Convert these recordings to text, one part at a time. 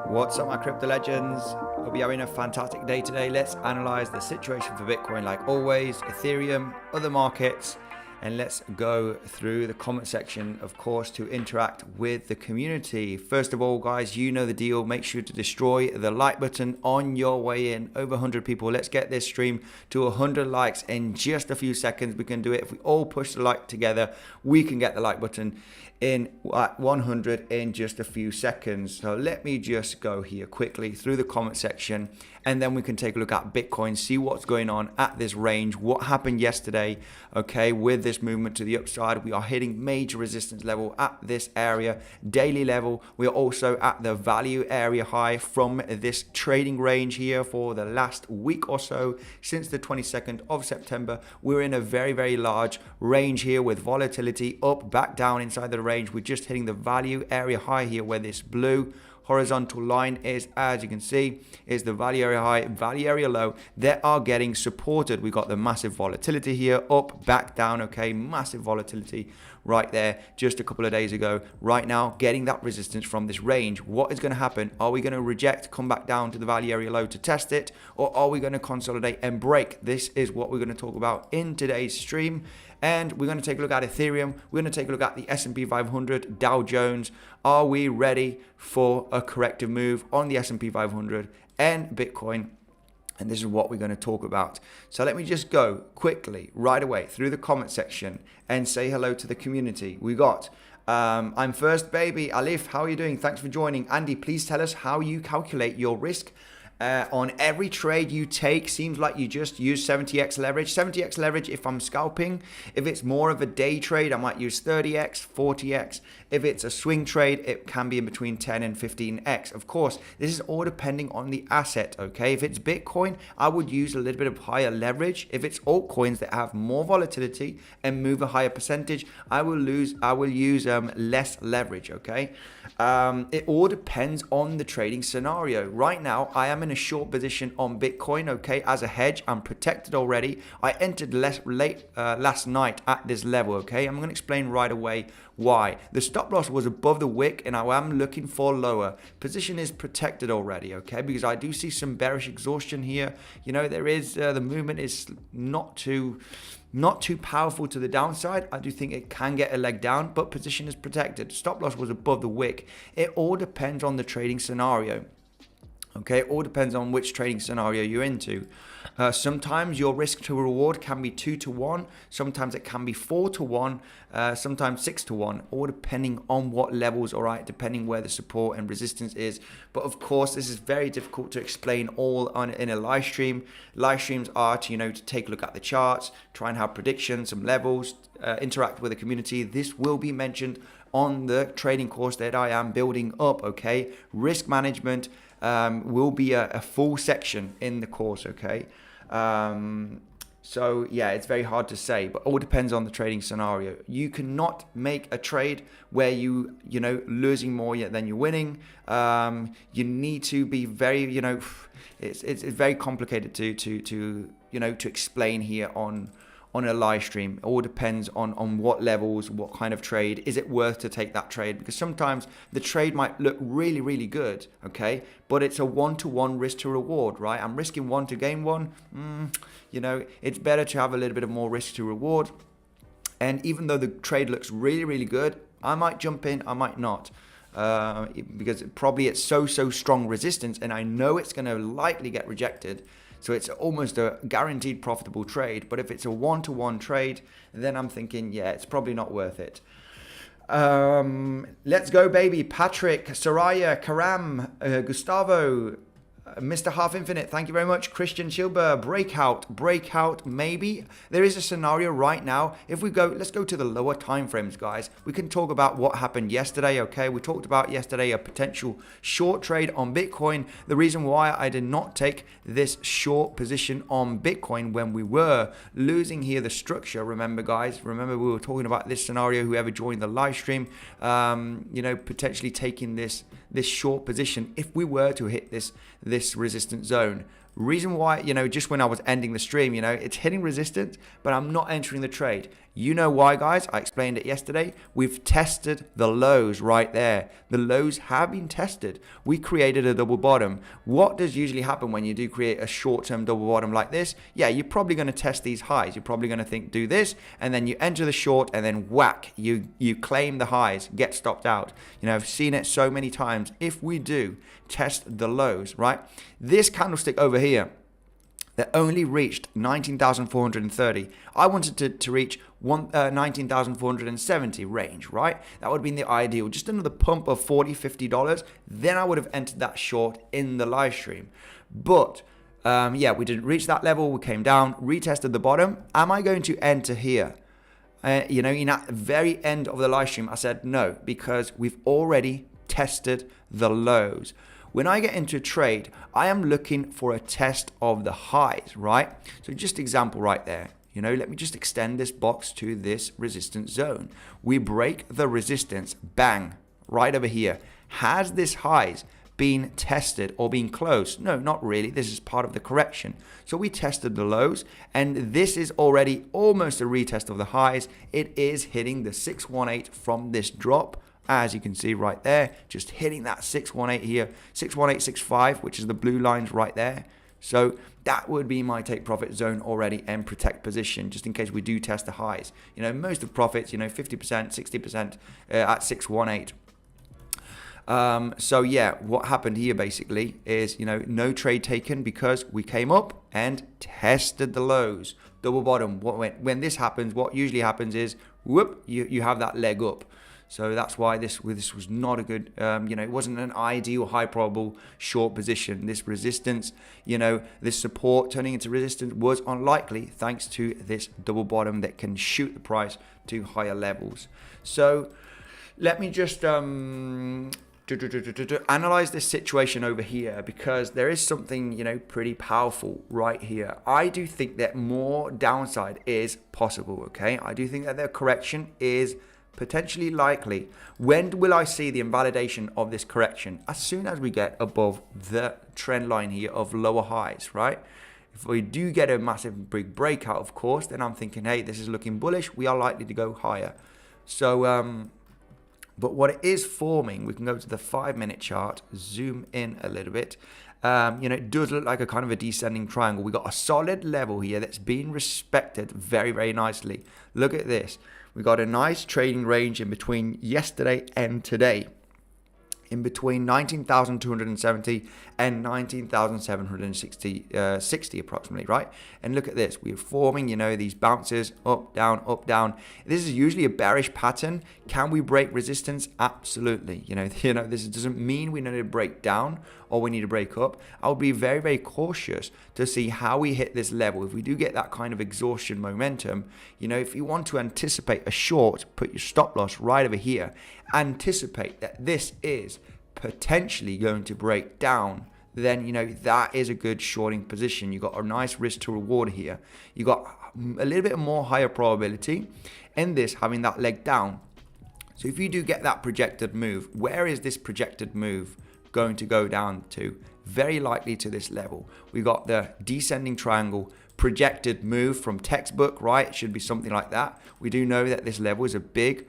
What's up, my crypto legends? Hope you're having a fantastic day today. Let's analyze the situation for Bitcoin like always, Ethereum, other markets, and let's go through the comment section, of course, to interact with the community. First of all, guys, you know the deal. Make sure to destroy the like button on your way in. Over 100 people. Let's get this stream to 100 likes in just a few seconds. We can do it. If we all push the like together, we can get the like button in at 100 in just a few seconds. So let me just go here quickly through the comment section, and then we can take a look at Bitcoin, see what's going on at this range, what happened yesterday, okay, with this movement to the upside. We are hitting major resistance level at this area, daily level. We are also at the value area high from this trading range here for the last week or so. Since the 22nd of September, we're in a very, very large range here with volatility up, back down inside the range. We're just hitting the value area high here where this blue horizontal line is, as you can see, is the value area high, value area low. They are getting supported. We got the massive volatility here, up, back down, okay, massive volatility right there just a couple of days ago. Right now, getting that resistance from this range. What is going to happen? Are we going to reject, come back down to the value area low to test it, or are we going to consolidate and break? This is what we're going to talk about in today's stream. And we're going to take a look at Ethereum. We're going to take a look at the S&P 500, Dow Jones. Are we ready for a corrective move on the S&P 500 and Bitcoin? And this is what we're going to talk about. So let me just go quickly, right away, through the comment section and say hello to the community. We got, I'm first, baby. Alif, how are you doing? Thanks for joining. Andy, please tell us how you calculate your risk on every trade you take. Seems like you just use 70x leverage. 70x leverage if I'm scalping. If it's more of a day trade, I might use 30x, 40x. If it's a swing trade, it can be in between 10 and 15x. Of course, this is all depending on the asset, okay? If it's Bitcoin, I would use a little bit of higher leverage. If it's altcoins that have more volatility and move a higher percentage, I will use less leverage, okay? It all depends on the trading scenario. Right now, I am in a short position on Bitcoin, okay? As a hedge, I'm protected already. I entered last night at this level, okay? I'm going to explain right away why. The stop loss was above the wick and I am looking for lower. Position is protected already, okay? Because I do see some bearish exhaustion here. You know, there is, the movement is not too powerful to the downside. I do think it can get a leg down, but position is protected. Stop loss was above the wick. It all depends on the trading scenario. Okay, it all depends on which trading scenario you're into. Sometimes your risk to reward can be 2 to 1. Sometimes it can be 4 to 1. Sometimes 6 to 1. All depending on what levels, all right, depending where the support and resistance is. But of course, this is very difficult to explain all in a live stream. Live streams are to, to take a look at the charts, try and have predictions, some levels, interact with the community. This will be mentioned on the trading course that I am building up, okay? Risk management will be a full section in the course, okay? So yeah, it's very hard to say, but all depends on the trading scenario. You cannot make a trade where you losing more than you're winning. You need to be very, it's very complicated to explain here on a live stream. It all depends on what levels, what kind of trade. Is it worth to take that trade? Because sometimes the trade might look really, really good, okay? But it's a 1-to-1 risk to reward, right? I'm risking 1 to gain 1. It's better to have a little bit of more risk to reward. And even though the trade looks really, really good, I might jump in, I might not. Because probably it's so strong resistance, and I know it's going to likely get rejected. So it's almost a guaranteed profitable trade. But if it's a 1-to-1 trade, then I'm thinking, yeah, it's probably not worth it. Let's go, baby. Patrick, Soraya, Karam, Gustavo, Mr. Half Infinite, thank you very much. Christian Schilber, breakout, maybe. There is a scenario right now. If we go, let's go to the lower time frames, guys. We can talk about what happened yesterday, okay? We talked about yesterday a potential short trade on Bitcoin. The reason why I did not take this short position on Bitcoin when we were losing here the structure, remember, guys? Remember, we were talking about this scenario, whoever joined the live stream, potentially taking this short position if we were to hit this resistance zone. Reason why, just when I was ending the stream, it's hitting resistance, but I'm not entering the trade. You know why, guys? I explained it yesterday. We've tested the lows right there. The lows have been tested. We created a double bottom. What does usually happen when you do create a short-term double bottom like this? Yeah, you're probably going to test these highs. You're probably going to think, do this, and then you enter the short, and then whack, you claim the highs, get stopped out. I've seen it so many times. If we do test the lows, right? This candlestick over here, that only reached 19,430. I wanted to reach 19,470 range, right? That would have been the ideal. Just another pump of $40, $50. Then I would have entered that short in the live stream. But we didn't reach that level. We came down, retested the bottom. Am I going to enter here? At the very end of the live stream, I said no, because we've already tested the lows. When I get into a trade, I am looking for a test of the highs, right? So just example right there. Let me just extend this box to this resistance zone. We break the resistance, bang, right over here. Has this highs been tested or been closed? No, not really. This is part of the correction. So we tested the lows, and this is already almost a retest of the highs. It is hitting the 618 from this drop. As you can see right there, just hitting that 618 here, 61865, which is the blue lines right there. So that would be my take profit zone already and protect position, just in case we do test the highs. Most of profits, 50%, 60% at 618. So yeah, what happened here basically is, no trade taken because we came up and tested the lows, double bottom. When this happens, what usually happens is, whoop, you have that leg up. So that's why this was not a good, it wasn't an ideal high probable short position. This resistance, this support turning into resistance was unlikely thanks to this double bottom that can shoot the price to higher levels. So let me just analyze this situation over here, because there is something, pretty powerful right here. I do think that more downside is possible, okay? I do think that the correction is potentially likely. When will I see the invalidation of this correction? As soon as we get above the trend line here of lower highs, right? If we do get a massive big breakout, of course, then I'm thinking, hey, this is looking bullish. We are likely to go higher. So, but what it is forming, we can go to the 5-minute chart, zoom in a little bit. It does look like a kind of a descending triangle. We got a solid level here that's been respected very, very nicely. Look at this. We got a nice trading range in between yesterday and today. in between 19,270 and 19,760 approximately, right? And look at this, we're forming, these bounces up, down, up, down. This is usually a bearish pattern. Can we break resistance? Absolutely. This doesn't mean we need to break down or we need to break up. I'll be very, very cautious to see how we hit this level. If we do get that kind of exhaustion momentum, if you want to anticipate a short, put your stop loss right over here. Anticipate that this is potentially going to break down, then that is a good shorting position. You got a nice risk to reward here. You got a little bit more higher probability in this having that leg down. So if you do get that projected move, where is this projected move going to go down to? Very likely to this level. We got the descending triangle projected move from textbook, right? It should be something like that. We do know that this level is a big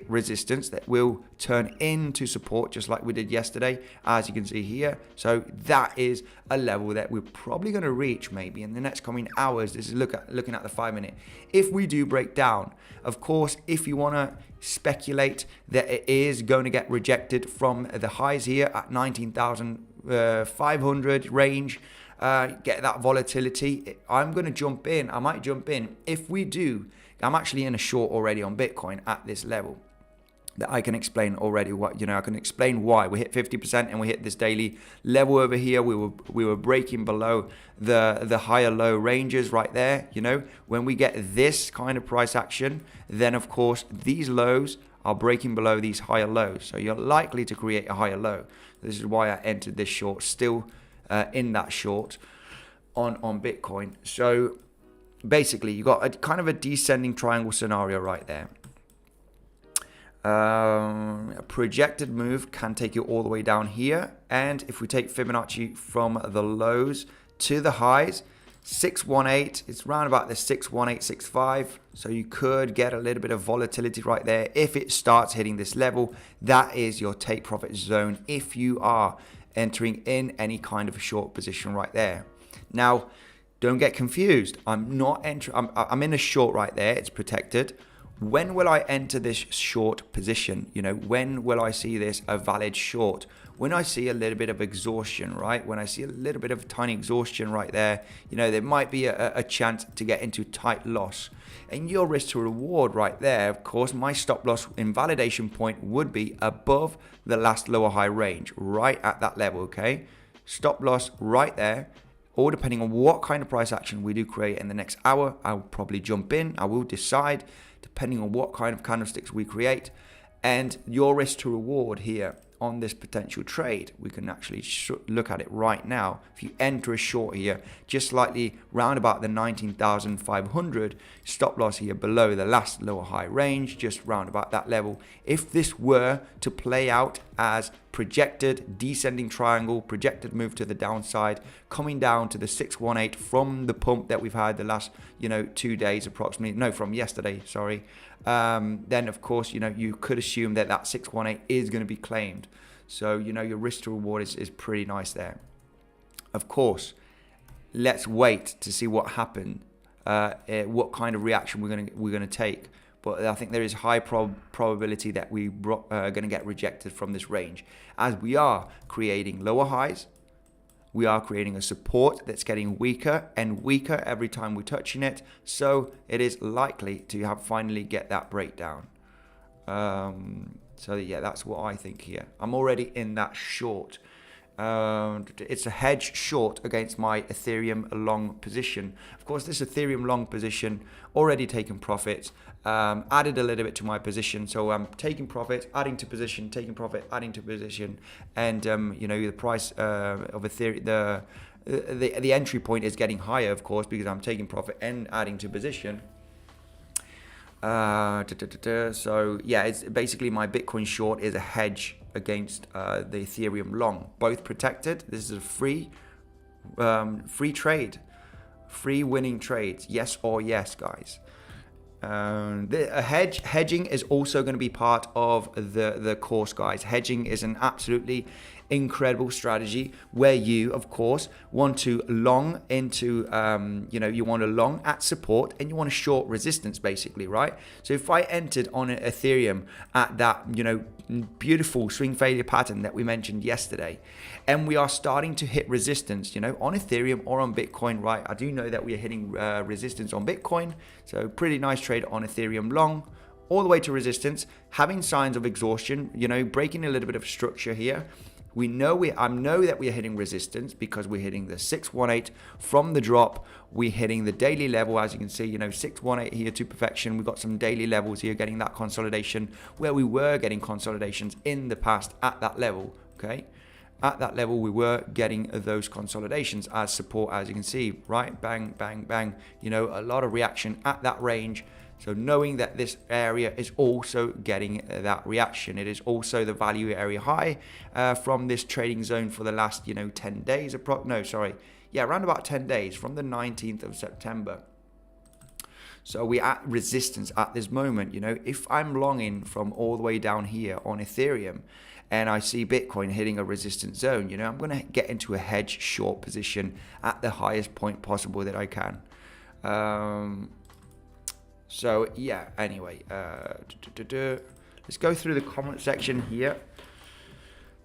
resistance that will turn into support, just like we did yesterday, as you can see here. So that is a level that we're probably going to reach maybe in the next coming hours. This is looking at the 5 minute. If we do break down, of course, if you want to speculate that it is going to get rejected from the highs here at 19,500 range, get that volatility, I'm going to jump in. I might jump in. If we do, I'm actually in a short already on Bitcoin at this level that I can explain already. I can explain why we hit 50% and we hit this daily level over here. We were breaking below the higher low ranges right there. When we get this kind of price action, then of course these lows are breaking below these higher lows. So you're likely to create a higher low. This is why I entered this short, still in that short on Bitcoin. So basically, you got a kind of a descending triangle scenario right there. A projected move can take you all the way down here. And if we take Fibonacci from the lows to the highs, 618, it's around about the 61865. So you could get a little bit of volatility right there. If it starts hitting this level, that is your take profit zone if you are entering in any kind of a short position right there. Now, don't get confused. I'm not entering. I'm in a short right there. It's protected. When will I enter this short position? When will I see this a valid short? When I see a little bit of exhaustion, right? When I see a little bit of tiny exhaustion right there, there might be a chance to get into tight loss. And your risk to reward right there, of course, my stop loss invalidation point would be above the last lower high range, right at that level, okay? Stop loss right there. Or depending on what kind of price action we do create in the next hour, I'll probably jump in. I will decide depending on what kind of candlesticks we create. And your risk to reward here on this potential trade, we can actually look at it right now. If you enter a short here, just slightly round about the 19,500, stop loss here below the last lower high range, just round about that level. If this were to play out as projected descending triangle, projected move to the downside, coming down to the 618 from the pump that we've had the last 2 days approximately, no, from yesterday, sorry, then of course you could assume that 618 is going to be claimed. So your risk to reward is pretty nice there. Of course, let's wait to see what happened, what kind of reaction we're gonna take. But I think there is high probability that we are going to get rejected from this range, as we are creating lower highs. We are creating a support that's getting weaker and weaker every time we're touching it. So it is likely to finally get that breakdown. So yeah, that's what I think here. I'm already in that short. It's a hedge short against my Ethereum long position. Of course, this Ethereum long position already taken profits, added a little bit to my position. So I'm taking profit, adding to position, taking profit, adding to position, and the price of Ethereum, the entry point is getting higher, of course, because I'm taking profit and adding to position. So yeah, it's basically my Bitcoin short is a hedge against the Ethereum long, both protected. This is a free trade, free winning trades, yes or yes, guys. Hedging is also going to be part of the course, guys. Hedging is an absolutely incredible strategy where you, of course, want to long into, you want to long at support and you want to short resistance, basically, right? So if I entered on Ethereum at that, beautiful swing failure pattern that we mentioned yesterday, and we are starting to hit resistance, on Ethereum or on Bitcoin, right? I do know that we are hitting resistance on Bitcoin, so pretty nice trade on Ethereum long, all the way to resistance, having signs of exhaustion, breaking a little bit of structure here. I know that we are hitting resistance because we're hitting the 618 from the drop. We're hitting the daily level, as you can see, 618 here to perfection. We've got some daily levels here, getting that consolidation where we were getting consolidations in the past at that level, okay? At that level, we were getting those consolidations as support, as you can see, right? Bang, bang, bang. A lot of reaction at that range. So knowing that this area is also getting that reaction, it is also the value area high from this trading zone for the last, 10 days. Around about 10 days from the 19th of September. So we're at resistance at this moment. If I'm longing from all the way down here on Ethereum and I see Bitcoin hitting a resistance zone, I'm going to get into a hedge short position at the highest point possible that I can. So yeah, anyway, let's go through the comment section here.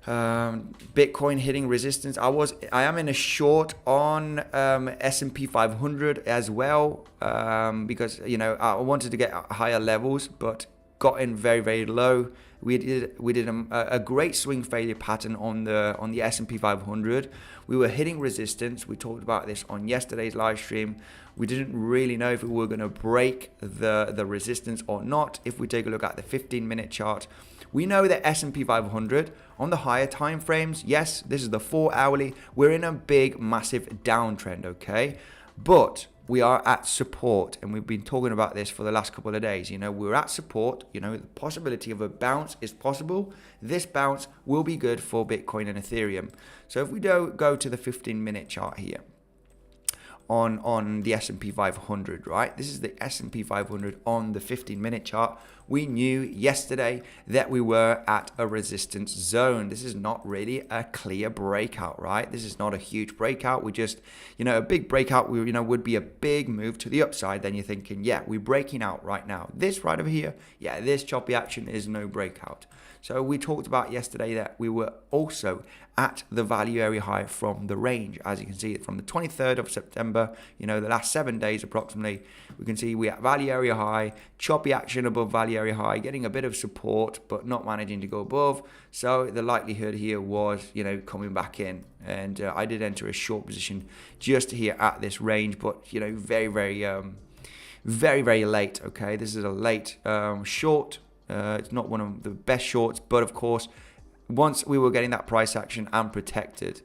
Bitcoin hitting resistance. I am in a short on S&P 500 as well, because I wanted to get higher levels, but got in very, very low. We did a great swing failure pattern on the S&P 500. We were hitting resistance. We talked about this on yesterday's live stream. We didn't really know if we were going to break the resistance or not. If we take a look at the 15-minute chart, we know that S&P 500 on the higher time frames, yes, this is the 4 hourly. We're in a big, massive downtrend, okay? But we are at support, and we've been talking about this for the last couple of days. We're at support. The possibility of a bounce is possible. This bounce will be good for Bitcoin and Ethereum. So if we go to the 15-minute chart here on the S&P 500, right? This is the S&P 500 on the 15-minute chart. We knew yesterday that we were at a resistance zone. This is not really a clear breakout, right? This is not a huge breakout. We just, a big breakout, would be a big move to the upside. Then you're thinking, yeah, we're breaking out right now. This right over here, yeah, this choppy action is no breakout. So we talked about yesterday that we were also at the value area high from the range. As you can see, from the 23rd of September, the last 7 days approximately, we can see we're at value area high, choppy action above value area high, getting a bit of support, but not managing to go above. So the likelihood here was, coming back in. And I did enter a short position just here at this range, but, very, very, very, very late. Okay, this is a late short. It's not one of the best shorts, but of course, once we were getting that price action and protected,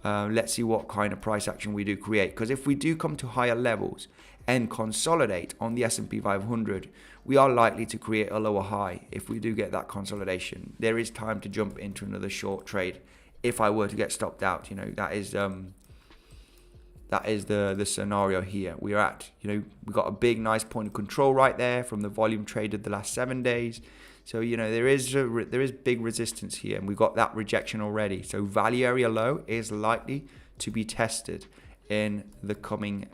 let's see what kind of price action we do create. Because if we do come to higher levels and consolidate on the S&P 500, we are likely to create a lower high. If we do get that consolidation, there is time to jump into another short trade. If I were to get stopped out, that is the scenario here. We're at, we got a big, nice point of control right there from the volume traded the last 7 days. So, there is big resistance here, and we got that rejection already. So value area low is likely to be tested in the coming,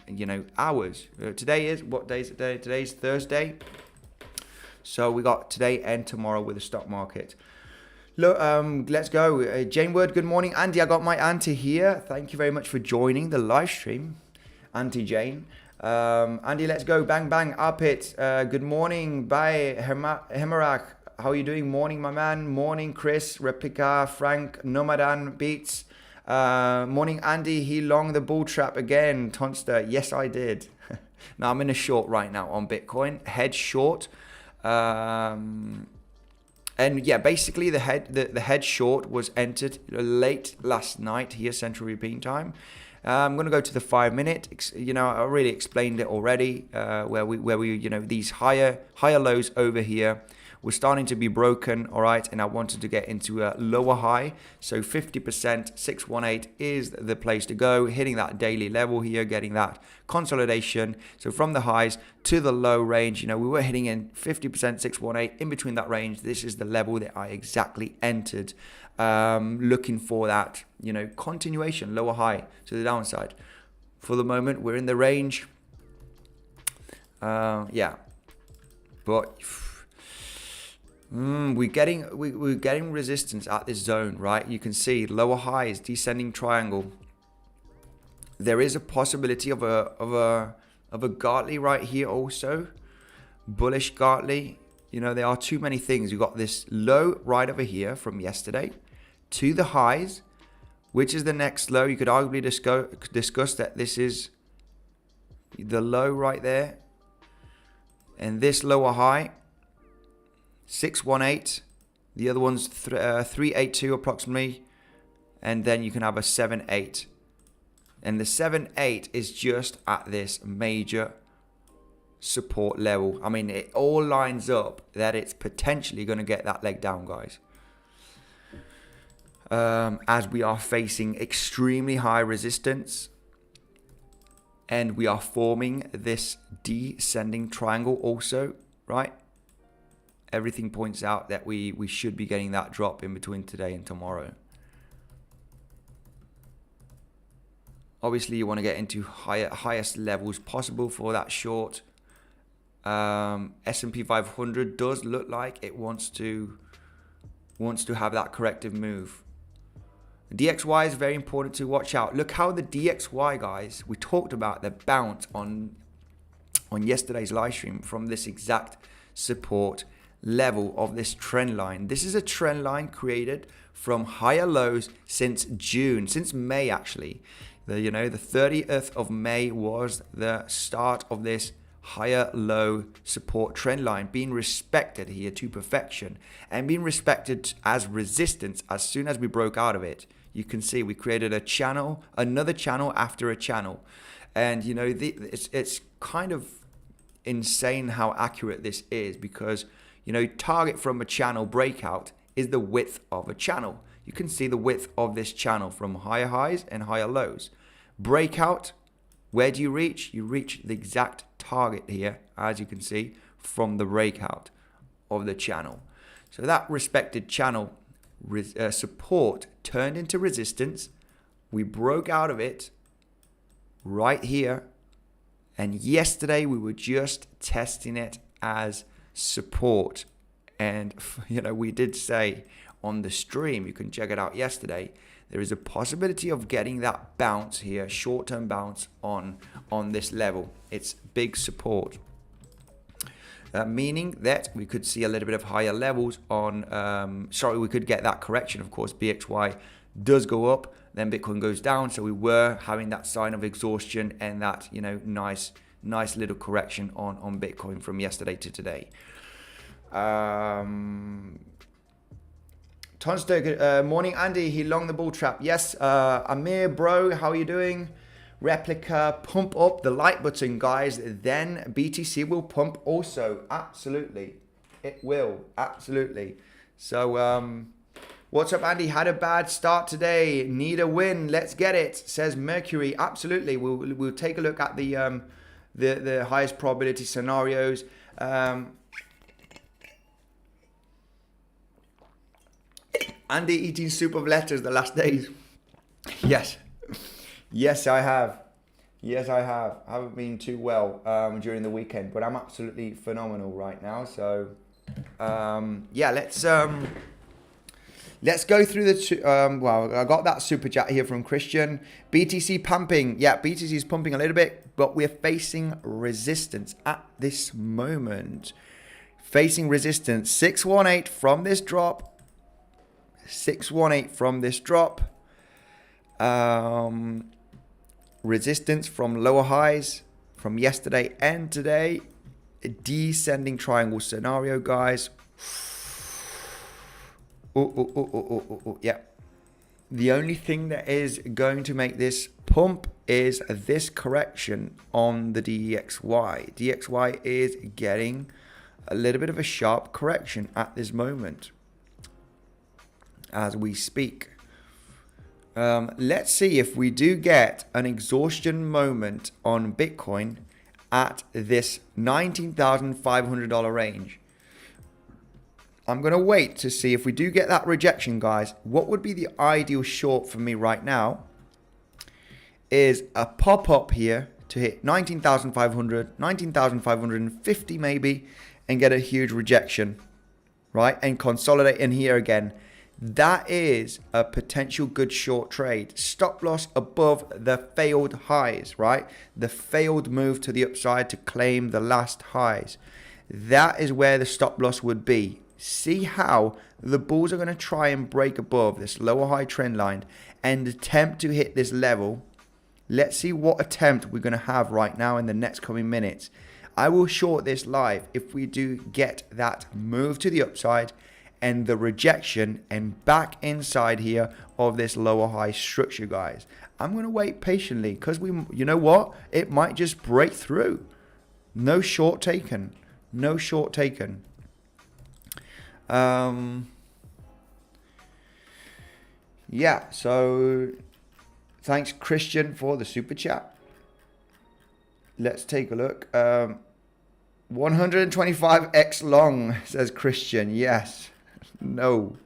hours. Today is, what day is it today? Today's Thursday. So we got today and tomorrow with the stock market. Look, let's go. Jane Word, good morning. Andy, I got my auntie here. Thank you very much for joining the live stream. Auntie Jane. Andy, let's go. Bang, bang. Up it. Good morning. Bye. Hemarak. How are you doing? Morning, my man. Morning, Chris, Replica, Frank, Nomadan, Beats. Morning, Andy. He long the bull trap again. Tonster. Yes, I did. Now, I'm in a short right now on Bitcoin. Head short. And yeah, basically the head short was entered late last night here, Central European time. I'm going to go to the 5 minute. I already explained it already, where we these higher lows over here were starting to be broken, all right, and I wanted to get into a lower high. So 50%, 618 is the place to go, hitting that daily level here, getting that consolidation. So from the highs to the low range, we were hitting in 50%, 618, in between that range. This is the level that I exactly entered looking for that, continuation, lower high to the downside. For the moment, we're in the range. Yeah, but we're getting resistance at this zone, right? You can see lower highs, descending triangle. There is a possibility of a Gartley right here also, bullish Gartley. There are too many things. You've got this low right over here from yesterday to the highs, which is the next low. You could arguably discuss that this is the low right there. And this lower high, 618. The other one's 382 approximately. And then you can have a 78. And the 7.8 is just at this major support level. I mean, it all lines up that it's potentially going to get that leg down, guys. As we are facing extremely high resistance. And we are forming this descending triangle also, right? Everything points out that we should be getting that drop in between today and tomorrow. Obviously, you want to get into highest levels possible for that short. S&P 500 does look like it wants to have that corrective move. DXY is very important to watch out. Look how the DXY, guys, we talked about the bounce on yesterday's live stream from this exact support level of this trend line. This is a trend line created from higher lows since June, since May actually. The 30th of May was the start of this higher low support trend line being respected here to perfection and being respected as resistance as soon as we broke out of it. You can see we created a channel, another channel after a channel. And it's kind of insane how accurate this is because target from a channel breakout is the width of a channel. You can see the width of this channel from higher highs and higher lows. Breakout, where do you reach? You reach the exact target here, as you can see, from the breakout of the channel. So that respected channel support turned into resistance. We broke out of it right here. And yesterday we were just testing it as support. And, we did say on the stream, you can check it out yesterday, there is a possibility of getting that bounce here, short-term bounce on this level. It's big support. Meaning that we could see a little bit of higher levels on, we could get that correction. Of course, BXY does go up, then Bitcoin goes down. So we were having that sign of exhaustion and that, nice little correction on Bitcoin from yesterday to today. Tonster, good morning, Andy. He long the bull trap. Yes, Amir, bro, how are you doing? Replica, pump up the like button, guys. Then BTC will pump also. Absolutely, it will. Absolutely. So, what's up, Andy? Had a bad start today. Need a win. Let's get it. Says Mercury. Absolutely. We'll take a look at the highest probability scenarios. Andy eating soup of letters the last days. Yes. Yes, I have. I haven't been too well during the weekend, but I'm absolutely phenomenal right now. So, let's go through the... I got that super chat here from Christian. BTC pumping. Yeah, BTC is pumping a little bit, but we're facing resistance at this moment. Facing resistance. 618 from this drop. 618 from this drop. Resistance from lower highs from yesterday and today. A descending triangle scenario, guys. Yeah. The only thing that is going to make this pump is this correction on the DXY. DXY is getting a little bit of a sharp correction at this moment as we speak. Let's see if we do get an exhaustion moment on Bitcoin at this $19,500 range. I'm going to wait to see if we do get that rejection, guys. What would be the ideal short for me right now is a pop up here to hit 19,500, 19,550 maybe, and get a huge rejection, right? And consolidate in here again. That is a potential good short trade. Stop loss above the failed highs, right? The failed move to the upside to claim the last highs. That is where the stop loss would be. See how the bulls are going to try and break above this lower high trend line and attempt to hit this level. Let's see what attempt we're going to have right now in the next coming minutes. I will short this live if we do get that move to the upside and the rejection and back inside here of this lower high structure, guys. I'm going to wait patiently because you know what? It might just break through. No short taken. No short taken. Yeah, so thanks Christian for the super chat. Let's take a look. 125x long, says Christian. Yes. No.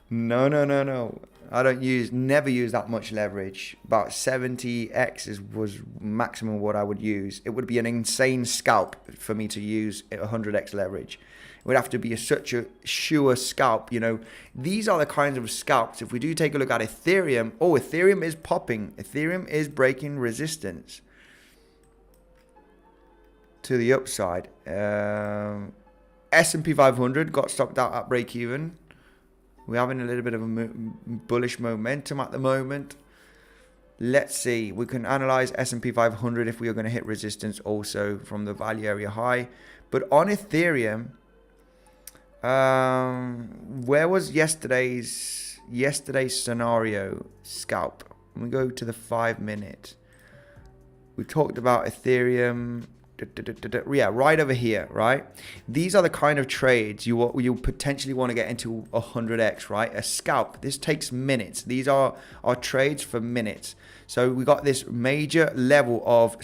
No. I never use that much leverage. About 70x was maximum what I would use. It would be an insane scalp for me to use 100x leverage. It would have to be such a sure scalp. You know, these are the kinds of scalps. If we do take a look at Ethereum, Ethereum is popping. Ethereum is breaking resistance to the upside. S&P 500 got stopped out at break even. We're having a little bit of a bullish momentum at the moment. Let's see. We can analyze S&P 500 if we are going to hit resistance also from the value area high. But on Ethereum, where was yesterday's scenario scalp? Let me go to the 5 minute. We talked about Ethereum. Yeah, right over here, right? These are the kind of trades you potentially want to get into 100x, right? A scalp. This takes minutes. These are trades for minutes. So we got this major level of,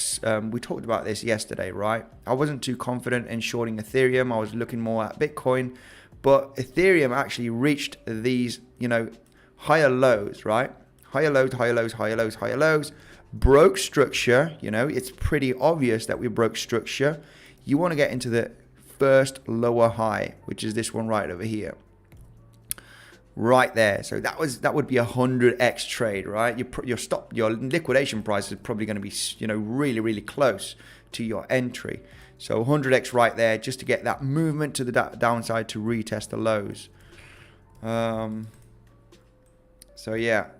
we talked about this yesterday, right? I wasn't too confident in shorting Ethereum. I was looking more at Bitcoin, but Ethereum actually reached these, higher lows, right? Higher lows, higher lows, higher lows, higher lows. Broke structure, it's pretty obvious that we broke structure. You want to get into the first lower high, which is this one right over here. Right there. So that would be 100x trade, right? Your liquidation price is probably going to be, really, really close to your entry. So 100x right there just to get that movement to the downside to retest the lows. So yeah.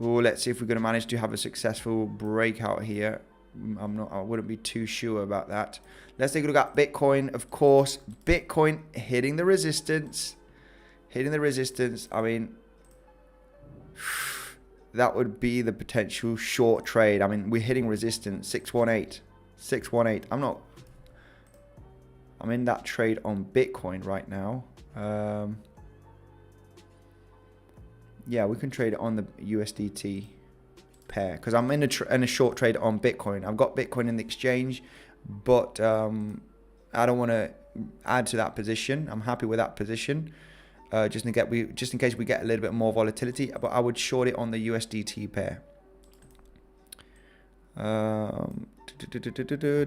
Let's see if we're going to manage to have a successful breakout here. I wouldn't be too sure about that. Let's take a look at Bitcoin. Of course, Bitcoin hitting the resistance. I mean, that would be the potential short trade. I mean, we're hitting resistance 618. I'm in that trade on Bitcoin right now. Yeah, we can trade it on the USDT pair because I'm in a short trade on Bitcoin. I've got Bitcoin in the exchange, but I don't want to add to that position. I'm happy with that position, just in case we get a little bit more volatility. But I would short it on the USDT pair.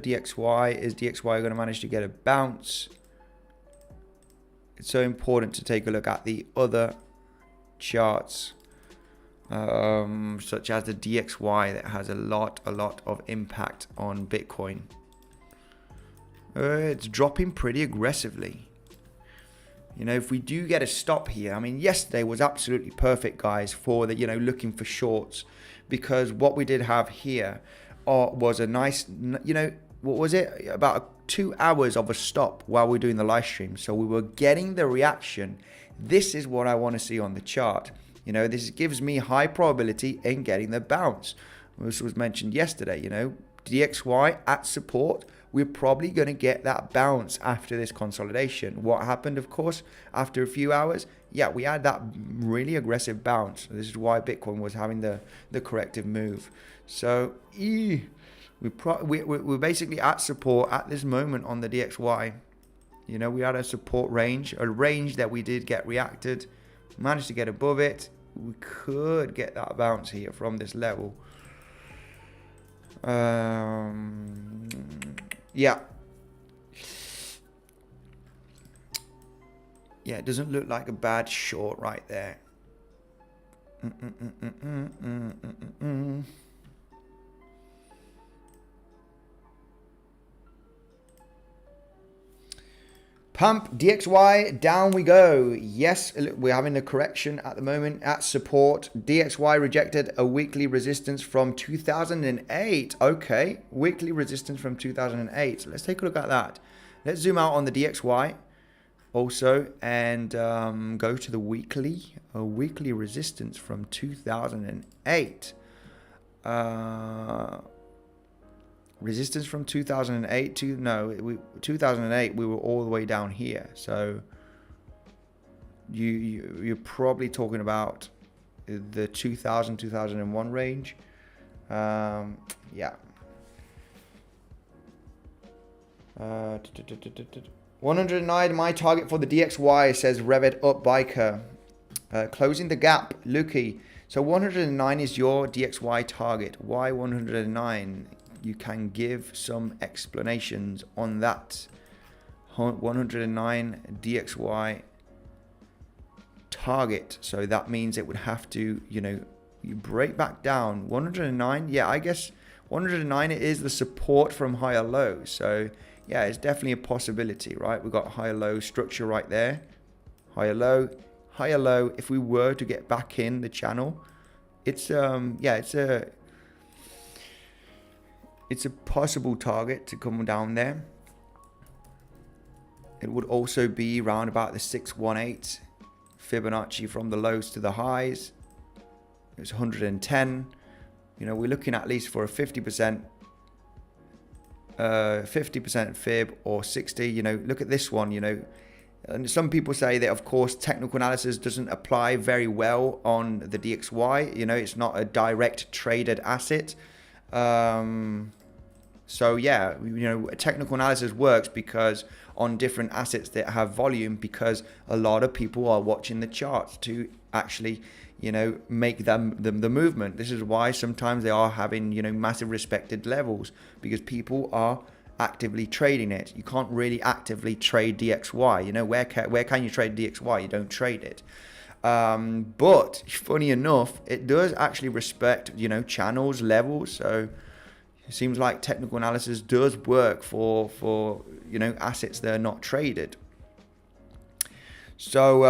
DXY, is DXY going to manage to get a bounce? It's so important to take a look at the other charts, such as the DXY, that has a lot of impact on Bitcoin. It's dropping pretty aggressively. If we do get a stop here, I mean, yesterday was absolutely perfect, guys, for the looking for shorts, because what we did have here was a nice, what was it, about 2 hours of a stop while we were doing the live stream. So we were getting the reaction. This is what I want to see on the chart. This gives me high probability in getting the bounce. This was mentioned yesterday, DXY at support. We're probably going to get that bounce after this consolidation. What happened, of course, after a few hours? Yeah, we had that really aggressive bounce. This is why Bitcoin was having the corrective move. So we're basically at support at this moment on the DXY. You know, we had a support range, a range that we did get reacted, managed to get above it. We could get that bounce here from this level. Yeah. Yeah, it doesn't look like a bad short right there. Pump DXY, down we go. Yes, we're having a correction at the moment at support. DXY rejected a weekly resistance from 2008. Okay, weekly resistance from 2008. So let's take a look at that. Let's zoom out on the DXY also and go to the weekly. A weekly resistance from 2008. Resistance from 2008 to 2008 we were all the way down here, so you're probably talking about the 2001 range. Yeah. 109 my target for the DXY, says Revit Up Biker. Closing the gap, Lukey. So 109 is your DXY target. Why 109? You can give some explanations on that. 109 DXY target. So that means it would have to, you break back down. 109, yeah, I guess 109 it is the support from higher lows. So yeah, it's definitely a possibility, right? We've got higher low structure right there. Higher low, higher low. If we were to get back in the channel, it's it's a possible target to come down there. It would also be around about the 618 Fibonacci from the lows to the highs. It was 110. We're looking at least for a 50% fib or 60. Look at this one. And some people say that, of course, technical analysis doesn't apply very well on the DXY. It's not a direct traded asset. So yeah, technical analysis works because on different assets that have volume, because a lot of people are watching the charts to actually, make them the movement. This is why sometimes they are having, massive respected levels, because people are actively trading it. You can't really actively trade DXY. Where can you trade DXY? You don't trade it. But funny enough, it does actually respect, channels, levels. So it seems like technical analysis does work for assets that are not traded. So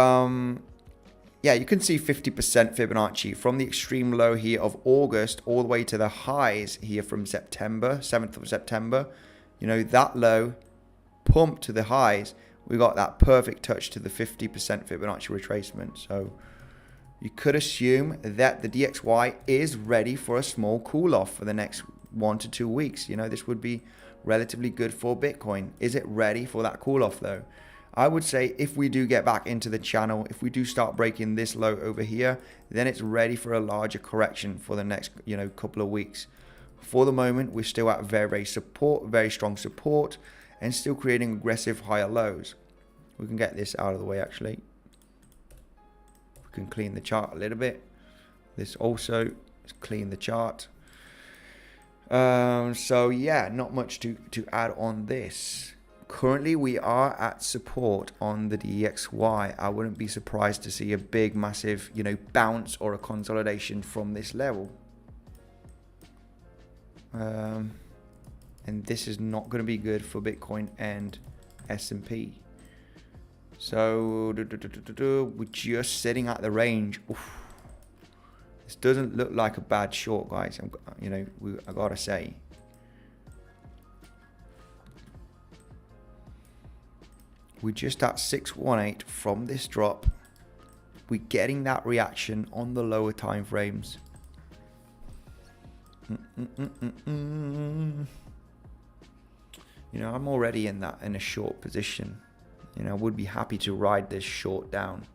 yeah, you can see 50% Fibonacci from the extreme low here of August all the way to the highs here from September, 7th of September. That low pump to the highs, we got that perfect touch to the 50% Fibonacci retracement. So you could assume that the DXY is ready for a small cool off for the next 1 to 2 weeks. This would be relatively good for Bitcoin. Is it ready for that cool off though? I would say if we do get back into the channel, if we do start breaking this low over here, then it's ready for a larger correction for the next, couple of weeks. For the moment, we're still at very strong support, and still creating aggressive higher lows. We can get this out of the way actually. We can clean the chart a little bit. This also is clean the chart. So yeah, not much to add on this. Currently we are at support on the DXY. I wouldn't be surprised to see a big massive bounce or a consolidation from this level. And this is not going to be good for Bitcoin and S&P. So we're just sitting at the range. Oof. This doesn't look like a bad short, guys. I gotta say. We're just at 618 from this drop. We're getting that reaction on the lower time frames. I'm already in a short position. I would be happy to ride this short down.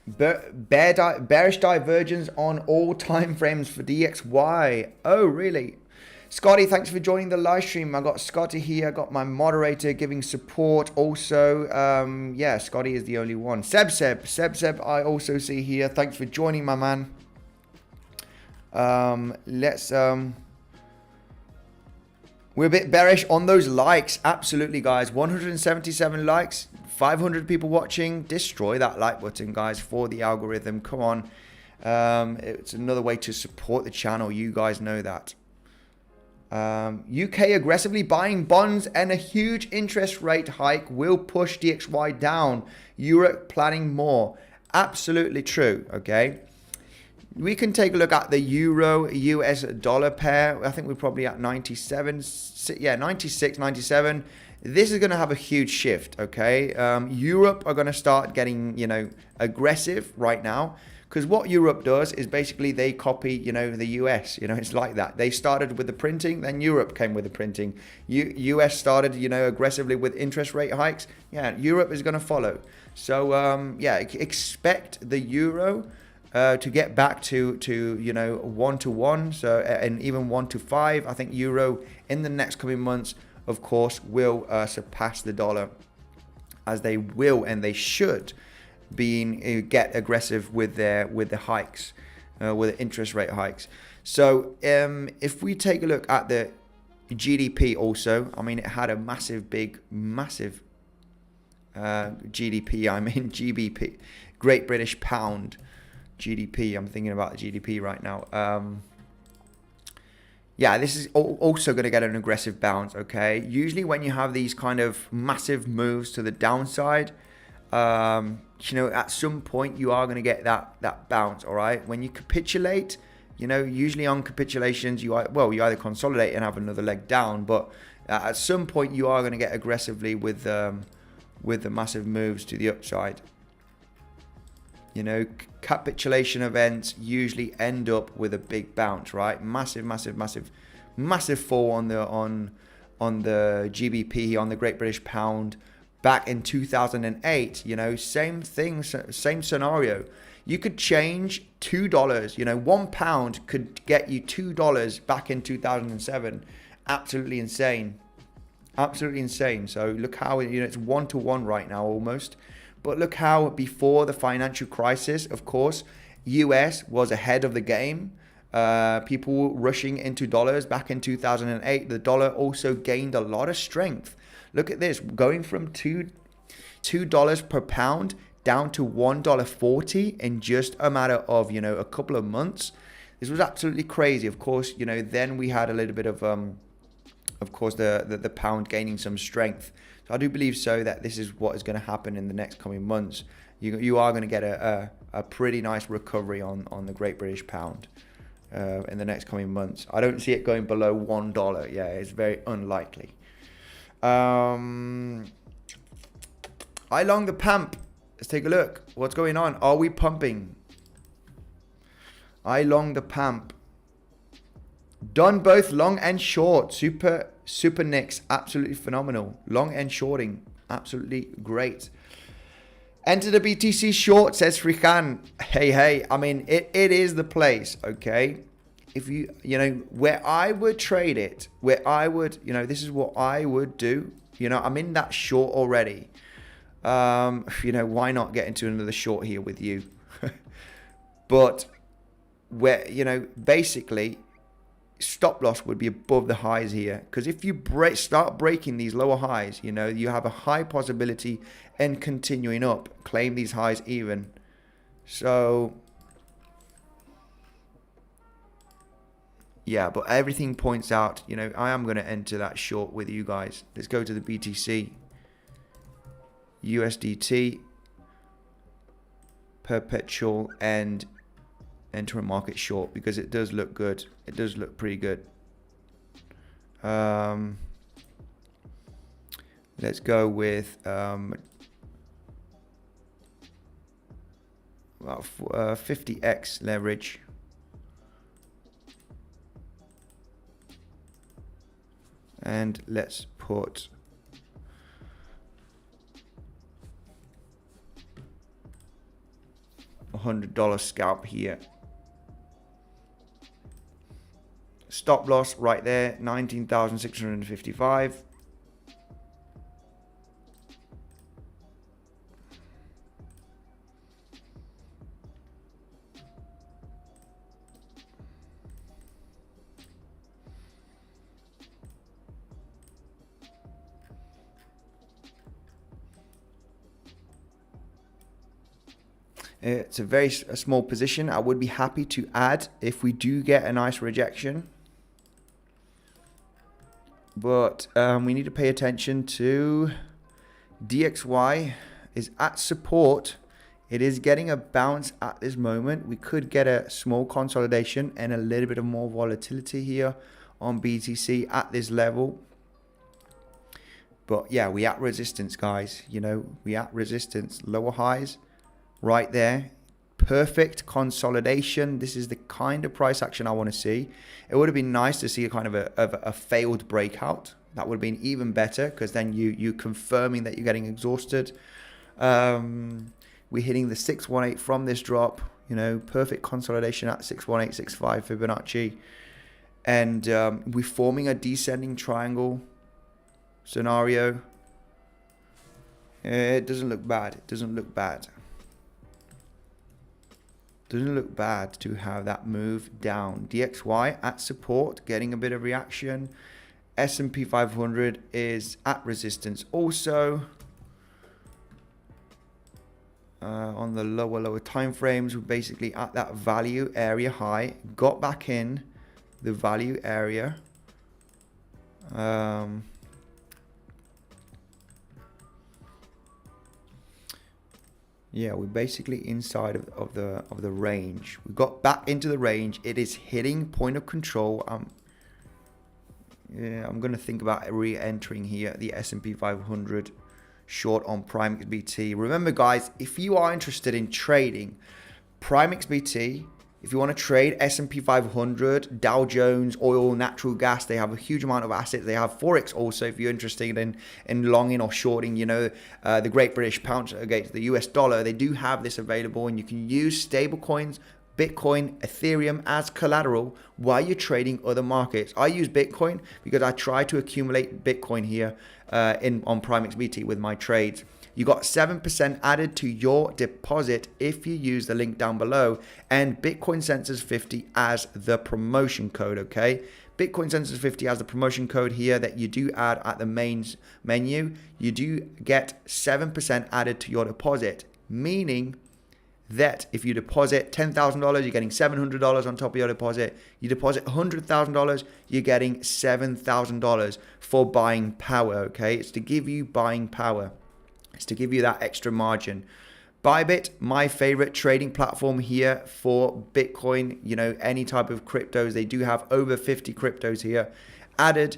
Bearish divergence on all time frames for DXY. Oh, really? Scotty, thanks for joining the live stream. I got Scotty here. I got my moderator giving support also. Yeah, Scotty is the only one. Seb, I also see here. Thanks for joining, my man. We're a bit bearish on those likes. Absolutely, guys. 177 likes, 500 people watching. Destroy that like button, guys, for the algorithm. Come on. It's another way to support the channel. You guys know that. UK aggressively buying bonds and a huge interest rate hike will push DXY down. Europe planning more. Absolutely true, okay? We can take a look at the euro US dollar pair. I think we're probably at 97. Yeah, 96, 97. This is going to have a huge shift, okay? Europe are going to start getting, you know, aggressive right now. Because what Europe does is basically they copy, you know, the US. You know, it's like that. They started with the printing, then Europe came with the printing. US started, you know, aggressively with interest rate hikes. Yeah, Europe is going to follow. So, yeah, expect the euro to get back to you know 1-to-1, so and even 1-to-5. I think euro in the next coming months, of course, will surpass the dollar, as they will and they should get aggressive with the hikes, with the interest rate hikes. So if we take a look at the GDP also, I mean it had a massive GDP. I mean GBP, Great British Pound. GDP, I'm thinking about the GDP right now. Yeah, this is also going to get an aggressive bounce, okay? Usually when you have these kind of massive moves to the downside, you know, at some point you are going to get that bounce, all right? When you capitulate, you know, usually on capitulations, you either consolidate and have another leg down, but at some point you are going to get aggressively with the massive moves to the upside. You know, capitulation events usually end up with a big bounce, right? Massive fall on the GBP, on the Great British Pound back in 2008. You know, same thing, same scenario. You could change $2. You know, £1 could get you $2 back in 2007. Absolutely insane. Absolutely insane. So look how, you know, it's 1-to-1 right now almost. But look how before the financial crisis, of course, US was ahead of the game. People rushing into dollars back in 2008. The dollar also gained a lot of strength. Look at this, going from $2 per pound down to $1.40 in just a matter of, you know, a couple of months. This was absolutely crazy. Of course, you know, then we had a little bit of course, the pound gaining some strength. So I do believe so that this is what is going to happen in the next coming months. You are going to get a pretty nice recovery on the Great British Pound in the next coming months. I don't see it going below $1. Yeah, it's very unlikely. I long the pump. Let's take a look. What's going on? Are we pumping? I long the pump. Done both long and short. Super nicks, absolutely phenomenal. Long and shorting, absolutely great. Enter the BTC short, says Frikan. Hey, I mean, it is the place, okay? If you know, where I would trade it, where I would, you know, this is what I would do. You know, I'm in that short already. You know, why not get into another short here with you? But where, you know, basically, stop loss would be above the highs here, because if you start breaking these lower highs, you know, you have a high possibility in continuing up, claim these highs even. So yeah, but everything points out, you know, I am going to enter that short with you guys. Let's go to the BTC, USDT, perpetual, and enter a market short, because it does look good. It does look pretty good. Let's go with about 50x leverage. And let's put $100 scalp here. stop loss right there, 19,655. It's a small position. I would be happy to add if we do get a nice rejection. But we need to pay attention to DXY is at support. It is getting a bounce at this moment. We could get a small consolidation and a little bit of more volatility here on BTC at this level. But yeah, we at resistance, guys. You know, we at resistance. Lower highs right there. Perfect consolidation. This is the kind of price action I want to see. It would have been nice to see a kind of a failed breakout. That would have been even better, because then you confirming that you're getting exhausted. We're hitting the 618 from this drop. You know, perfect consolidation at 61865 Fibonacci. And we're forming a descending triangle scenario. It doesn't look bad. It doesn't look bad. Doesn't look bad to have that move down. DXY at support, getting a bit of reaction. S&P 500 is at resistance also. On the lower time frames, we're basically at that value area high. Got back in the value area. Yeah, we're basically inside of the range. We got back into the range. It is hitting point of control. Yeah, I'm gonna think about re-entering here the S&P 500 short on PrimeXBT. Remember, guys, if you are interested in trading PrimeXBT, if you want to trade S&P 500, Dow Jones, oil, natural gas, they have a huge amount of assets. They have Forex also if you're interested in longing or shorting, you know, the Great British Pound against the US dollar. They do have this available, and you can use stable coins, Bitcoin, Ethereum as collateral while you're trading other markets. I use Bitcoin because I try to accumulate Bitcoin here on PrimeXBT with my trades. You got 7% added to your deposit if you use the link down below, and Bitcoinsensus 50 as the promotion code, okay? Bitcoinsensus 50 as the promotion code here that you do add at the main menu. You do get 7% added to your deposit, meaning that if you deposit $10,000, you're getting $700 on top of your deposit. You deposit $100,000, you're getting $7,000 for buying power, okay? It's to give you buying power. It's to give you that extra margin. Bybit, my favorite trading platform here for Bitcoin, you know, any type of cryptos. They do have over 50 cryptos here added.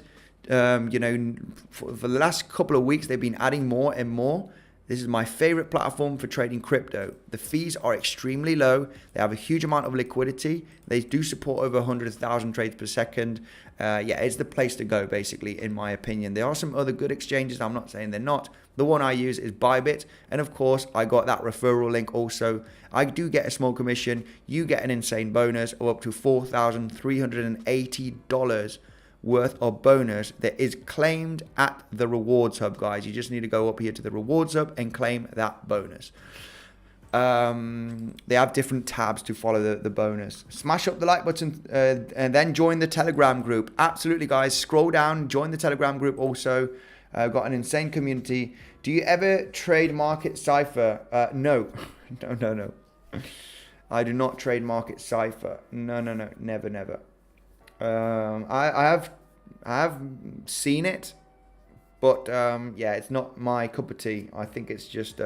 You know, for the last couple of weeks, they've been adding more and more. This is my favorite platform for trading crypto. The fees are extremely low. They have a huge amount of liquidity. They do support over 100,000 trades per second. Yeah, it's the place to go, basically, in my opinion. There are some other good exchanges. I'm not saying they're not. The one I use is Bybit. And of course, I got that referral link also. I do get a small commission. You get an insane bonus of up to $4,380 worth of bonus that is claimed at the rewards hub, guys. You just need to go up here to the rewards hub and claim that bonus. They have different tabs to follow the bonus. Smash up the like button and then join the Telegram group. Absolutely, guys. Scroll down, join the Telegram group also. Got an insane community. Do you ever trade market cipher? No. No. I do not trade market cipher. No. Never. I have seen it, but yeah, it's not my cup of tea. I think it's just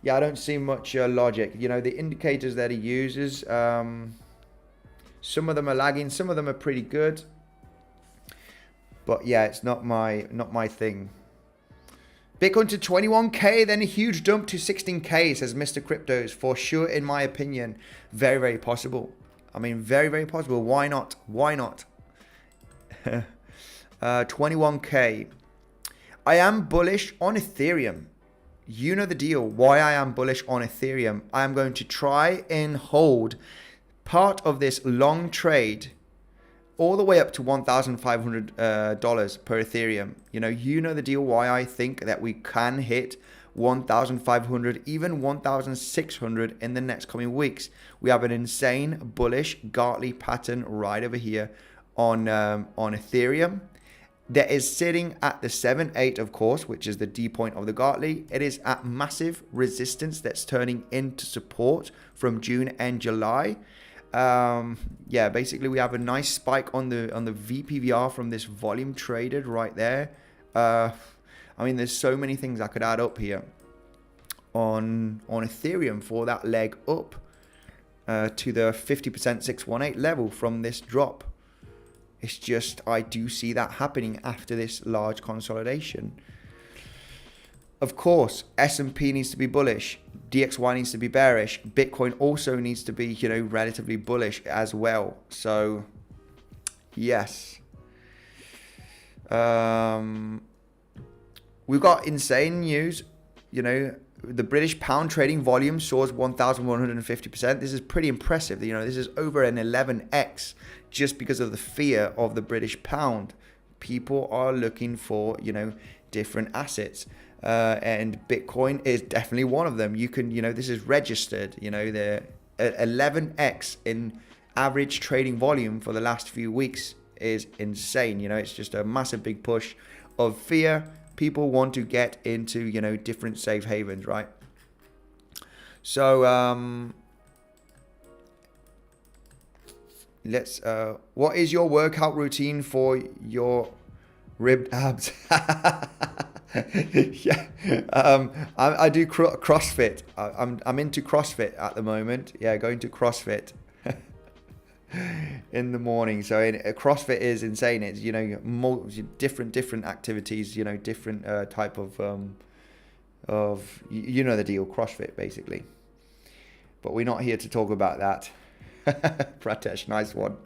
yeah, I don't see much logic. You know, the indicators that he uses, some of them are lagging, some of them are pretty good, but yeah, it's not my thing. Bitcoin to 21k, then a huge dump to 16k, says Mr. Cryptos. For sure, in my opinion, very, very possible. I mean, very, very possible. Why not? 21k. I am bullish on Ethereum. You know the deal. Why I am bullish on Ethereum. I am going to try and hold part of this long trade all the way up to $1,500 per Ethereum. You know the deal. Why I think that we can hit 1,500, even 1,600 in the next coming weeks. We have an insane bullish Gartley pattern right over here on Ethereum that is sitting at the 7.8, of course, which is the D point of the Gartley. It is at massive resistance that's turning into support from June and July. Yeah, basically we have a nice spike on the VPVR from this volume traded right there. I mean, there's so many things I could add up here on Ethereum for that leg up to the 50% 618 level from this drop. It's just, I do see that happening after this large consolidation. Of course, S&P needs to be bullish. DXY needs to be bearish. Bitcoin also needs to be, relatively bullish as well. So, yes. We've got insane news. The British pound trading volume soars 1,150%. This is pretty impressive. This is over an 11x just because of the fear of the British pound. People are looking for, different assets. And Bitcoin is definitely one of them. You can, this is registered, the 11x in average trading volume for the last few weeks is insane. It's just a massive big push of fear. People want to get into, different safe havens, right? So, what is your workout routine for your ribbed abs? Yeah, I do CrossFit. I'm into CrossFit at the moment. Yeah, going to CrossFit in the morning. So CrossFit is insane. It's different activities. Different type of the deal. CrossFit basically. But we're not here to talk about that. Pratesh, nice one.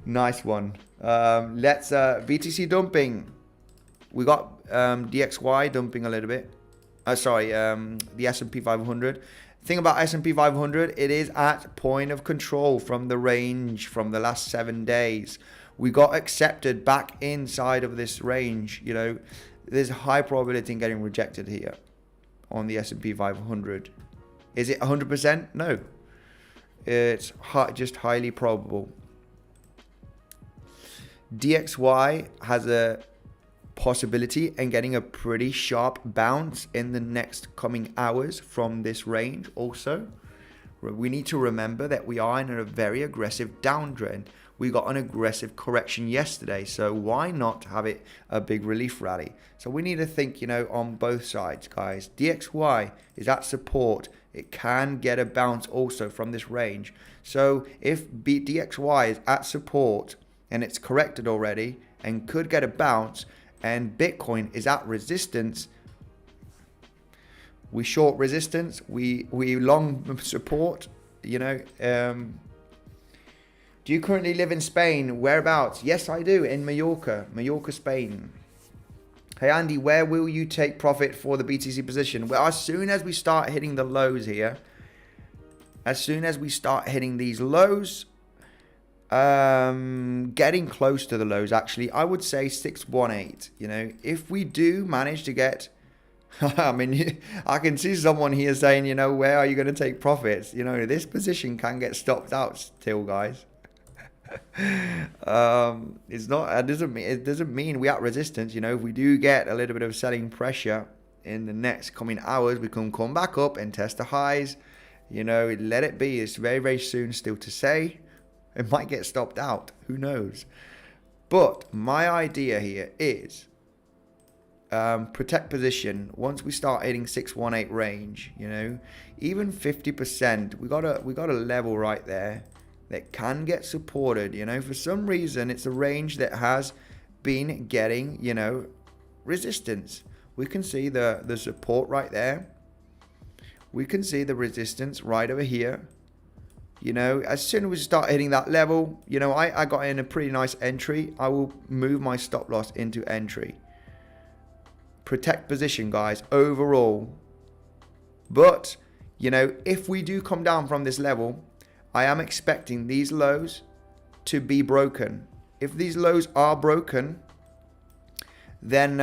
Nice one. Let's BTC dumping. We got DXY dumping a little bit. The S&P 500. Thing about S&P 500, it is at point of control from the range from the last 7 days. We got accepted back inside of this range. There's a high probability in getting rejected here on the S&P 500. Is it 100%? No. It's just highly probable. DXY has a possibility and getting a pretty sharp bounce in the next coming hours from this range. Also, we need to remember that we are in a very aggressive downtrend. We got an aggressive correction yesterday, so why not have it a big relief rally? So we need to think, on both sides, guys. DXY is at support. It can get a bounce also from this range. So if DXY is at support and it's corrected already and could get a bounce, and Bitcoin is at resistance, we short resistance, we long support. Do you currently live in Spain? Whereabouts? Yes, I do, in Mallorca, Spain. Hey Andy, where will you take profit for the BTC position? Well, as soon as we start hitting the lows here, as soon as we start hitting these lows, getting close to the lows, actually, I would say 618. If we do manage to get, I can see someone here saying, where are you going to take profits? This position can get stopped out still, guys. It doesn't mean we're at resistance. If we do get a little bit of selling pressure in the next coming hours, we can come back up and test the highs. Let it be. It's very, very soon still to say. It might get stopped out. Who knows? But my idea here is protect position. Once we start hitting 618 range, even 50%, we got a level right there that can get supported. For some reason, it's a range that has been getting, resistance. We can see the support right there. We can see the resistance right over here. As soon as we start hitting that level, I got in a pretty nice entry. I will move my stop loss into entry. Protect position, guys, overall. But, if we do come down from this level, I am expecting these lows to be broken. If these lows are broken, then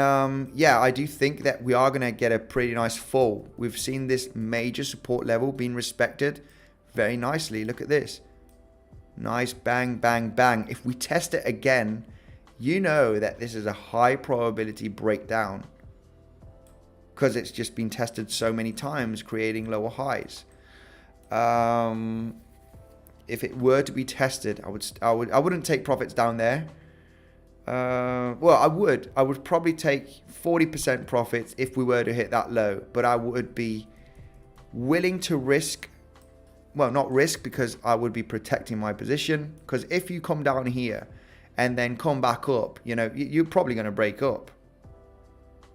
yeah, I do think that we are going to get a pretty nice fall. We've seen this major support level being respected very nicely. Look at this. Nice bang, bang, bang. If we test it again, you know that this is a high probability breakdown because it's just been tested so many times, creating lower highs. If it were to be tested, I wouldn't take profits down there. Well, I would probably take 40% profits if we were to hit that low, but I would be willing to risk, well, not risk, because I would be protecting my position. Because if you come down here and then come back up, you know, you're probably going to break up.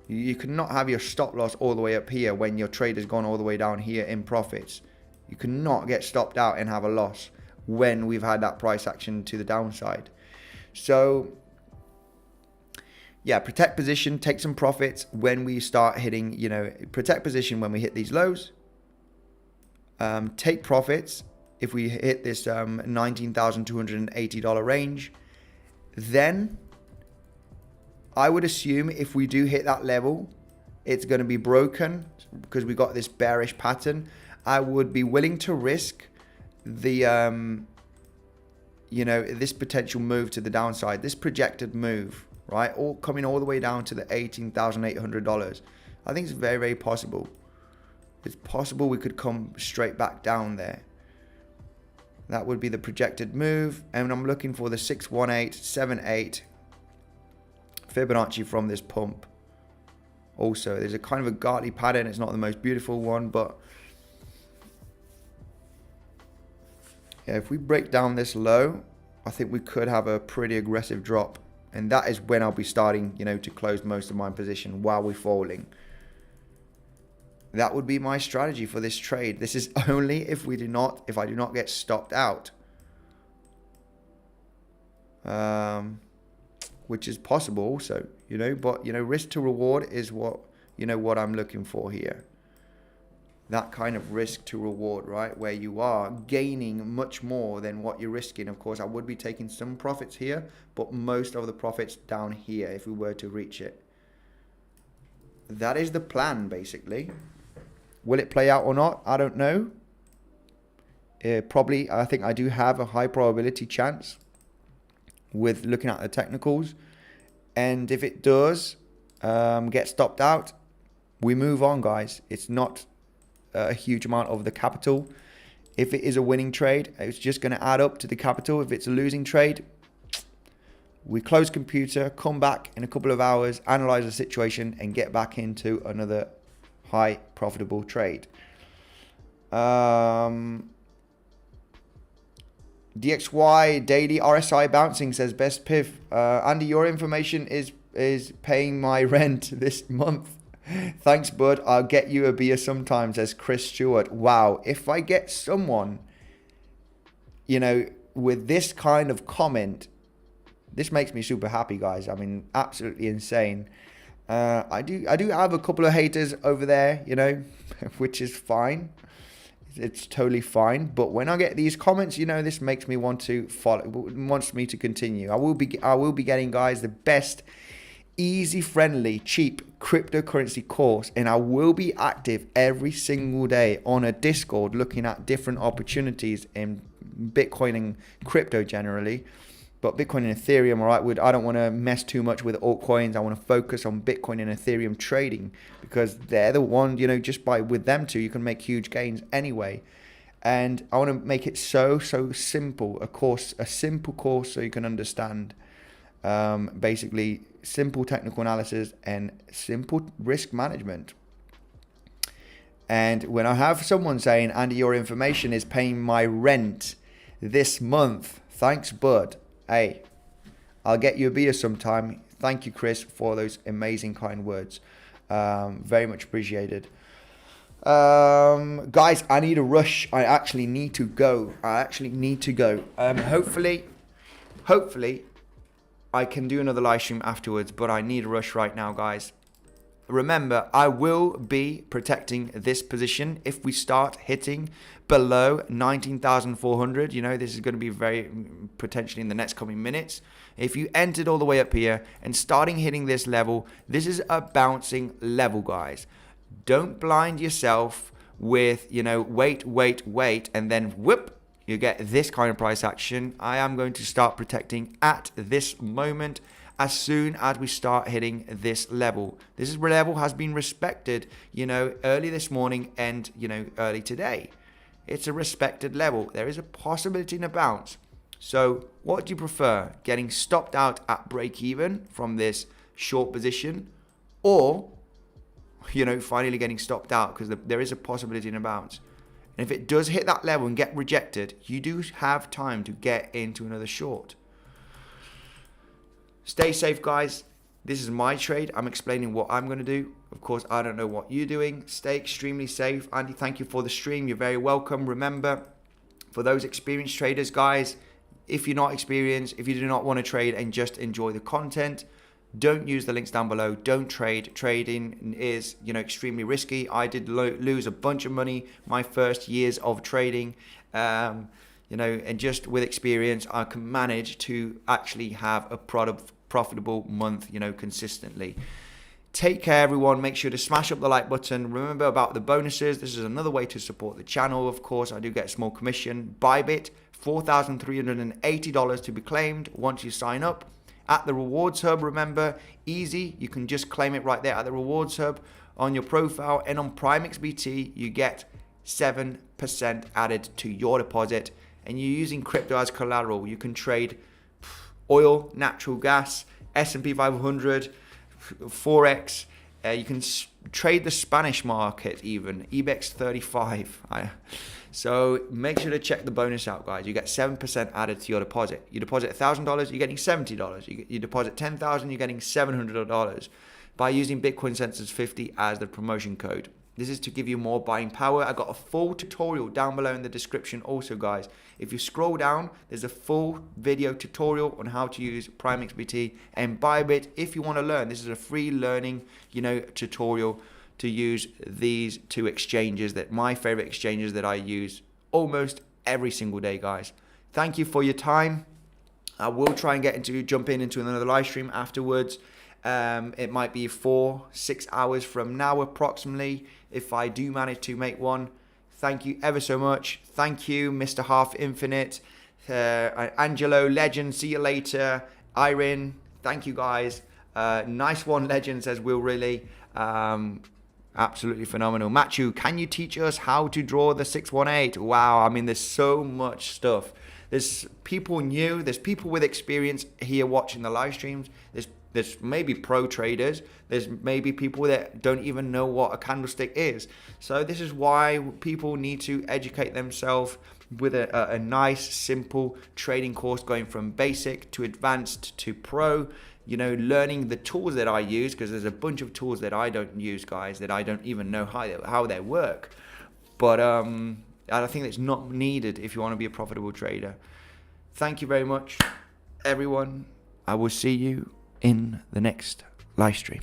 You cannot have your stop loss all the way up here when your trade has gone all the way down here in profits. You cannot get stopped out and have a loss when we've had that price action to the downside. So yeah, protect position, take some profits when we start hitting, you know, protect position when we hit these lows. Take profits if we hit this $19,280 range. Then I would assume if we do hit that level, it's going to be broken because we got this bearish pattern. I would be willing to risk the, you know, this potential move to the downside, this projected move, right? All coming all the way down to the $18,800. I think it's very, very possible. It's possible we could come straight back down there. That would be the projected move. And I'm looking for the 61878 Fibonacci from this pump. Also, there's a kind of a godly pattern. It's not the most beautiful one, but yeah, if we break down this low, I think we could have a pretty aggressive drop. And that is when I'll be starting, you know, to close most of my position while we're falling. That would be my strategy for this trade. This is only if I do not get stopped out. Which is possible also, you know, but, you know, risk to reward is what, you know, what I'm looking for here. That kind of risk to reward, right? Where you are gaining much more than what you're risking. Of course, I would be taking some profits here, but most of the profits down here if we were to reach it. That is the plan, basically. Will it play out or not? I don't know. Probably, I think I do have a high probability chance with looking at the technicals. And if it does get stopped out, we move on, guys. It's not a huge amount of the capital. If it is a winning trade, it's just going to add up to the capital. If it's a losing trade, we close computer, come back in a couple of hours, analyze the situation, and get back into another high profitable trade. DXY daily RSI bouncing says best piv. Andy, your information is paying my rent this month. Thanks, bud. I'll get you a beer sometime, says Chris Stewart. Wow, if I get someone, you know, with this kind of comment, this makes me super happy, guys. I mean, absolutely insane. I do have a couple of haters over there, you know, which is fine. It's totally fine. But when I get these comments, you know, this makes me want to follow, wants me to continue. I will be getting, guys, the best, easy, friendly, cheap cryptocurrency course, and I will be active every single day on a Discord looking at different opportunities in Bitcoin and crypto generally. But Bitcoin and Ethereum, all right, I don't want to mess too much with altcoins. I want to focus on Bitcoin and Ethereum trading because they're the ones, you know, just with them two, you can make huge gains anyway. And I want to make it so simple, a simple course so you can understand basically simple technical analysis and simple risk management. And when I have someone saying, Andy, your information is paying my rent this month, thanks, bud. Hey, I'll get you a beer sometime. Thank you, Chris, for those amazing kind words. Very much appreciated. Guys, I need a rush. I actually need to go. Hopefully I can do another live stream afterwards, but I need a rush right now, guys. remember, I will be protecting this position if we start hitting below 19,400. You know, this is going to be very potentially in the next coming minutes. If you entered all the way up here and starting hitting this level, this is a bouncing level, guys. Don't blind yourself with, you know, wait, and then whoop, you get this kind of price action. I am going to start protecting at this moment as soon as we start hitting this level. This level has been respected, you know, early this morning and, you know, early today. It's a respected level. There is a possibility in a bounce. So what do you prefer? Getting stopped out at break even from this short position, or, you know, finally getting stopped out because there is a possibility in a bounce. And if it does hit that level and get rejected, you do have time to get into another short. Stay safe, guys. This is my trade. I'm explaining what I'm going to do. Of course, I don't know what you're doing. Stay extremely safe. Andy, thank you for the stream. You're very welcome. Remember, for those experienced traders, guys, if you're not experienced, if you do not want to trade and just enjoy the content, don't use the links down below. Don't trade. Trading is, you know, extremely risky. I did lose a bunch of money my first years of trading. You know, and just with experience, I can manage to actually have a profitable month, you know, consistently. Take care, everyone. Make sure to smash up the like button. Remember about the bonuses. This is another way to support the channel. Of course, I do get a small commission. Bybit, $4,380 to be claimed once you sign up. At the Rewards Hub, remember, easy. You can just claim it right there at the Rewards Hub on your profile. And on PrimeXBT, you get 7% added to your deposit. And you're using crypto as collateral. You can trade oil, natural gas, S&P 500, Forex. You can trade the Spanish market even, IBEX 35. So make sure to check the bonus out, guys. You get 7% added to your deposit. You deposit $1,000, you're getting $70. You deposit $10,000, you're getting $700 by using Bitcoinsensus 50 as the promotion code. This is to give you more buying power. I got a full tutorial down below in the description also, guys. If you scroll down, there's a full video tutorial on how to use PrimeXBT and Bybit if you want to learn. This is a free learning, you know, tutorial to use these two exchanges, that my favorite exchanges that I use almost every single day, guys. Thank you for your time. I will try and jump into another live stream afterwards. It might be 4-6 hours from now approximately, if I do manage to make one. Thank you ever so much. Thank you, Mr. Half Infinite, Angelo, Legend, see you later. Irene, thank you, guys. Nice one, Legend, says Will Really. Absolutely phenomenal. Machu, can you teach us how to draw the 618? Wow, I mean, there's so much stuff. There's people new, there's people with experience here watching the live streams. There's maybe pro traders. There's maybe people that don't even know what a candlestick is. So this is why people need to educate themselves with a nice, simple trading course going from basic to advanced to pro. You know, learning the tools that I use, because there's a bunch of tools that I don't use, guys, that I don't even know how they work. But I think it's not needed if you want to be a profitable trader. Thank you very much, everyone. I will see you in the next live stream.